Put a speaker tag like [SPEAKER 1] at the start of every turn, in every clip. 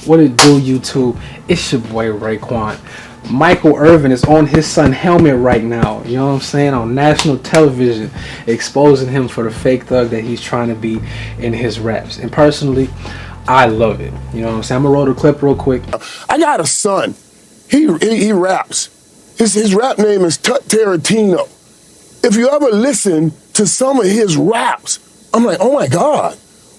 [SPEAKER 1] What it do, YouTube? It's your boy Raekwon. Michael Irvin is on his son helmet right now, you know what I'm saying, on national television, exposing him for the fake thug that he's trying to be in his raps. And personally, I love it. You know what I'm saying? I'm gonna roll the clip real quick.
[SPEAKER 2] I got a son. He raps. His rap name is Tut Tarantino. If you ever listen to some of his raps, I'm like, oh my God,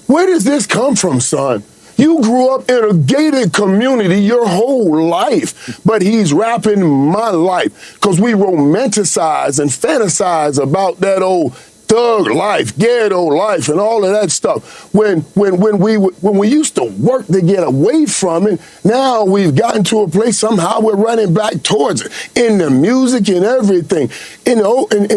[SPEAKER 2] where does this come from, son? You grew up in a gated community your whole life, but he's rapping my life because we romanticize and fantasize about that old thug life, ghetto life, and all of that stuff. When we used to work to get away from it, now we've gotten to a place somehow we're running back towards it in the music and everything. In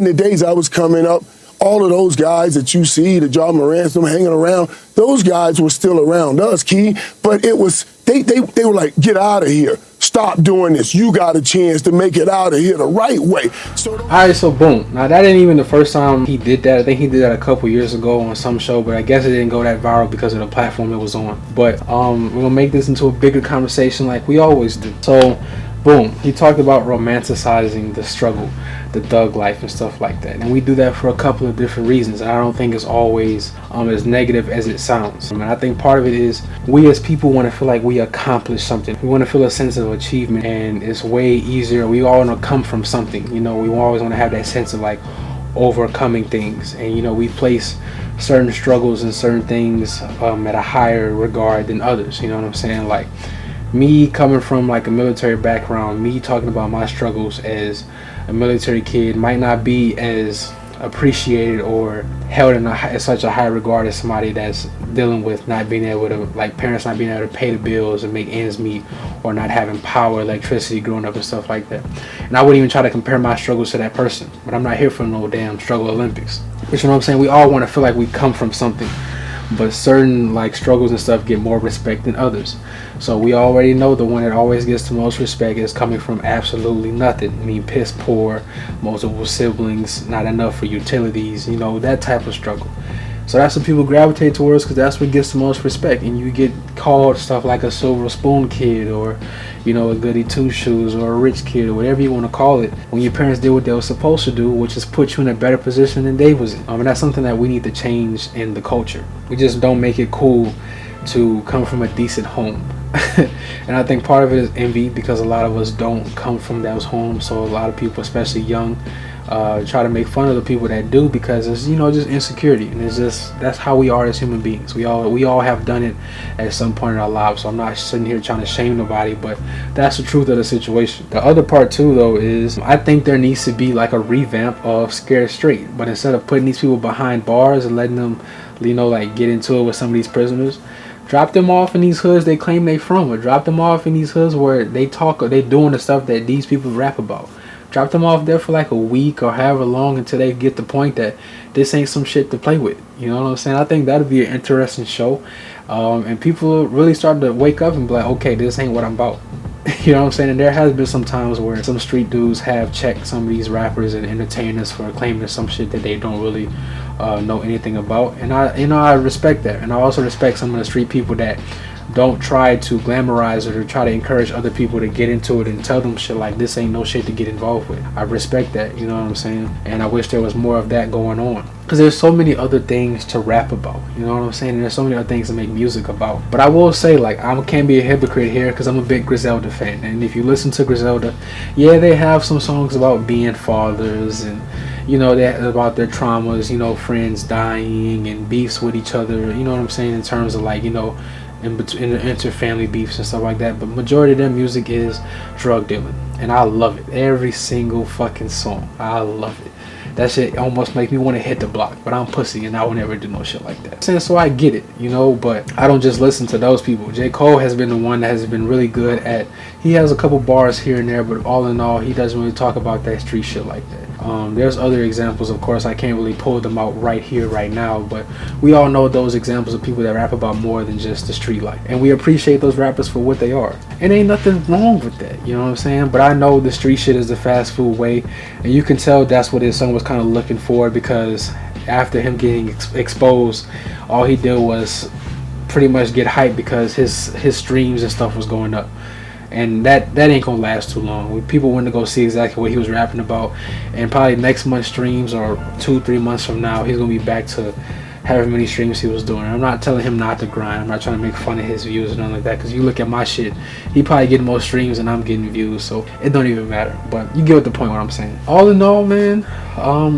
[SPEAKER 2] the days I was coming up, all of those guys that you see, the John Morant's, them hanging around, those guys were still around us, Key. But it was, they were like, get out of here. Stop doing this. You got a chance to make it out of here the right way.
[SPEAKER 1] Alright, so boom. Now that ain't even the first time he did that. I think he did that a couple years ago on some show, but I guess it didn't go that viral because of the platform it was on. But we're gonna make this into a bigger conversation like we always do. So boom, he talked about romanticizing the struggle, the thug life and stuff like that. And we do that for a couple of different reasons. And I don't think it's always as negative as it sounds. I mean, I think part of it is we as people want to feel like we accomplished something. We want to feel a sense of achievement, and it's way easier. We all want to come from something. You know, we always want to have that sense of like overcoming things. And, you know, we place certain struggles and certain things at a higher regard than others. You know what I'm saying? Like, me coming from like a military background, me talking about my struggles as a military kid might not be as appreciated or held in such a high regard as somebody that's dealing with not being able to, like parents not being able to pay the bills and make ends meet, or not having power, electricity growing up and stuff like that. And I wouldn't even try to compare my struggles to that person, but I'm not here for no damn struggle Olympics. But you know what I'm saying? We all want to feel like we come from something, but certain like struggles and stuff get more respect than others. So we already know the one that always gets the most respect is coming from absolutely nothing. I mean, piss poor, multiple siblings, not enough for utilities, you know, that type of struggle. So that's what people gravitate towards, because that's what gets the most respect. And you get called stuff like a silver spoon kid, or, you know, a goody two shoes, or a rich kid, or whatever you want to call it, when your parents did what they were supposed to do, which is put you in a better position than they was in. I mean, that's something that we need to change in the culture. We just don't make it cool to come from a decent home. And I think part of it is envy, because a lot of us don't come from those homes. So a lot of people, especially young, try to make fun of the people that do, because it's, you know, just insecurity. And it's just, that's how we are as human beings. We all have done it at some point in our lives. So I'm not sitting here trying to shame nobody, but that's the truth of the situation. The other part too, though, is I think there needs to be like a revamp of Scared Straight. But instead of putting these people behind bars and letting them, you know, like get into it with some of these prisoners, drop them off in these hoods they claim they from, or drop them off in these hoods where they talk, or they doing the stuff that these people rap about. Drop them off there for like a week or however long until they get the point that this ain't some shit to play with. You know what I'm saying? I think that'd be an interesting show. And people really start to wake up and be like, okay, this ain't what I'm about. You know what I'm saying? And there has been some times where some street dudes have checked some of these rappers and entertainers for claiming some shit that they don't really know anything about. And I respect that. And I also respect some of the street people that don't try to glamorize it or try to encourage other people to get into it and tell them shit like this ain't no shit to get involved with. I respect that, you know what I'm saying? And I wish there was more of that going on, because there's so many other things to rap about, you know what I'm saying? And there's so many other things to make music about. But I will say, like, I can't be a hypocrite here, because I'm a big Griselda fan. And if you listen to Griselda, yeah, they have some songs about being fathers, and you know, that about their traumas, you know, friends dying and beefs with each other, you know what I'm saying, in terms of like, you know, in the inter-family beefs and stuff like that. But majority of their music is drug dealing, and I love it. Every single fucking song, I love it. That shit almost make me want to hit the block, but I'm pussy and I would never do no shit like that. So I get it, you know, but I don't just listen to those people. J. Cole has been the one that has been really good at, he has a couple bars here and there, but all in all, he doesn't really talk about that street shit like that. There's other examples, of course, I can't really pull them out right here, right now, but we all know those examples of people that rap about more than just the street life. And we appreciate those rappers for what they are. And ain't nothing wrong with that, you know what I'm saying? But I know the street shit is the fast food way, and you can tell that's what his son was kind of looking for, because after him getting exposed, all he did was pretty much get hyped because his streams and stuff was going up. And that ain't gonna last too long. People want to go see exactly what he was rapping about, and probably next month's streams or 2-3 months from now, he's gonna be back to however many streams he was doing. I'm not telling him not to grind. I'm not trying to make fun of his views or nothing like that. Because you look at my shit, he probably getting more streams than I'm getting views, so it don't even matter. But you get the point what I'm saying. All in all, man,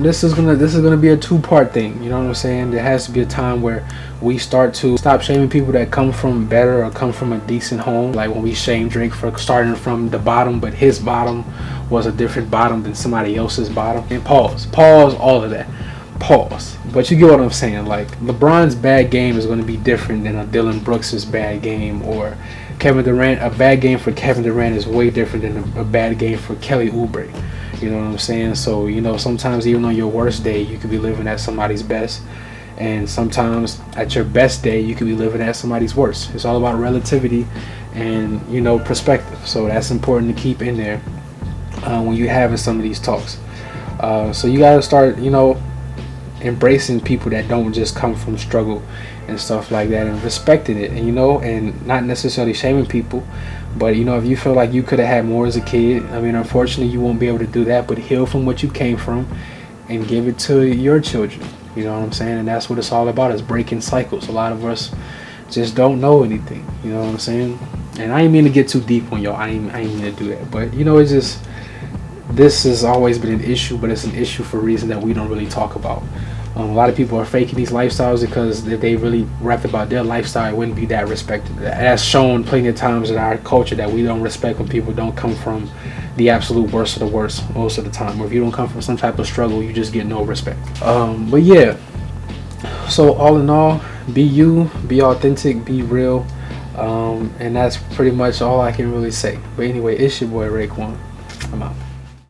[SPEAKER 1] this is gonna be a 2-part thing. You know what I'm saying? There has to be a time where we start to stop shaming people that come from better or come from a decent home. Like when we shame Drake for starting from the bottom, but his bottom was a different bottom than somebody else's bottom. And pause, all of that. Pause. But you get what I'm saying. Like LeBron's bad game is going to be different than a Dylan Brooks's bad game, or Kevin Durant. A bad game for Kevin Durant is way different than a bad game for Kelly Oubre. You know what I'm saying? So sometimes even on your worst day, you could be living at somebody's best, and sometimes at your best day, you could be living at somebody's worst. It's all about relativity and perspective. So that's important to keep in there when you're having some of these talks. So you gotta start embracing people that don't just come from struggle and stuff like that, and respecting it, and and not necessarily shaming people, but if you feel like you could have had more as a kid, I mean, unfortunately you won't be able to do that, but heal from what you came from and give it to your children. You know what I'm saying? And that's what it's all about, is breaking cycles. A lot of us just don't know anything. You know what I'm saying? And I ain't mean to get too deep on y'all. I ain't mean to do that, but it's just, this has always been an issue, but it's an issue for a reason that we don't really talk about. A lot of people are faking these lifestyles because if they really rapped about their lifestyle, it wouldn't be that respected. That's shown plenty of times in our culture that we don't respect when people don't come from the absolute worst of the worst most of the time. Or if you don't come from some type of struggle, you just get no respect. But yeah, so all in all, be you, be authentic, be real, and that's pretty much all I can really say. But anyway, it's your boy Raekwon. I'm out.